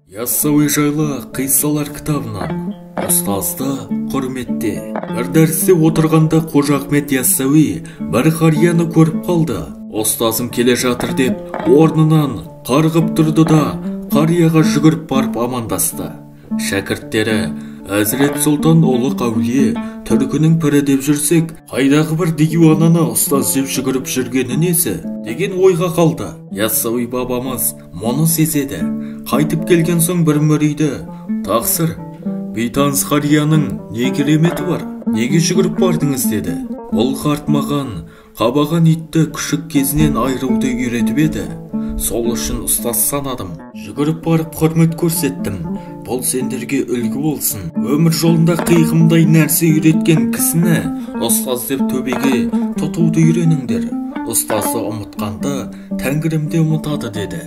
Яссауи жайлы қиссалар кітабынан. Ұстазды құрметте. Бір дәрісте отырғанда Қожа Ахмет Яссауи бір қарияны көріп қалды. Ұстазым келе жатыр деп, орнынан қарғып тұрды да, қарияға жүгіріп барып амандасты. Шәкірттері, Әзірет Сұлтан ұлық әулие, түркінің пірі деп жүрсек, қайдағы бір диуананы ұстаз деп жүгіріп жүргені несі? Деген ойға қалды. Яссауи бабамыз мұны сезеді. Қайтып келген соң бір мүриді: "Тақсыр, бейтаныс қарияның не кереметі бар? Неге жүгіріп бардыңыз?" деді. Ол қарт маған қабаған итті күшік кезінен айыруды үйретіп еді. Сол үшін ұстаз санадым. Жүгіріп барып құрмет көрсеттім. Бұл сендерге үлгі болсын. Өмір жолында қиғымдай нәрсе үйреткен кісіні ұстаз деп төбеге тұтуды үйреніңдер. Ұстазды ұмытқанды Тәңірім де ұмытады, деді.